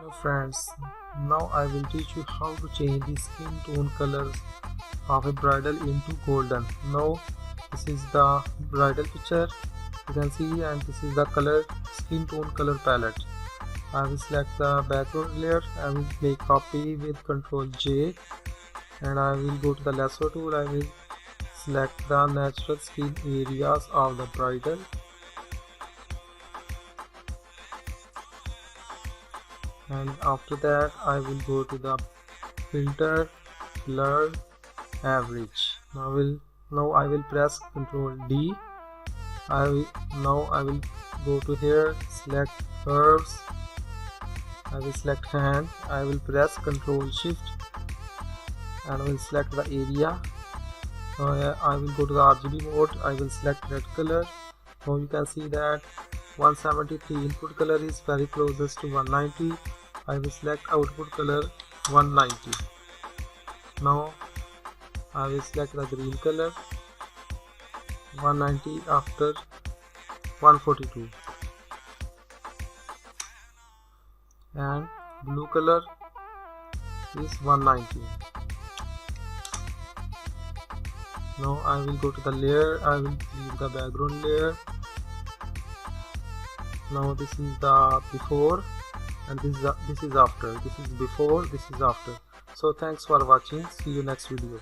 Hello friends, now I will teach you how to change the skin tone colors of a bridal into golden. Now this is the bridal picture you can see, and this is the color skin tone color palette. I will select the background layer. I will make copy with Ctrl J, and I will go to the lasso tool. I will select the natural skin areas of the bridal. And after that I will go to the filter, blur, average. Now I will press Ctrl D. Now I will go to here, select curves. I will select hand. I will press Ctrl Shift and I will select the area. I will go to the RGB mode. I will select red color. Now you can see that 173 input color is very closest to 190. I will select output color 190. Now I will select the green color 190 after 142, and blue color is 190. Now I will go to the layer. I will leave the background layer. Now this is the before and this is after. This is before, this is after. So thanks for watching. See you next video.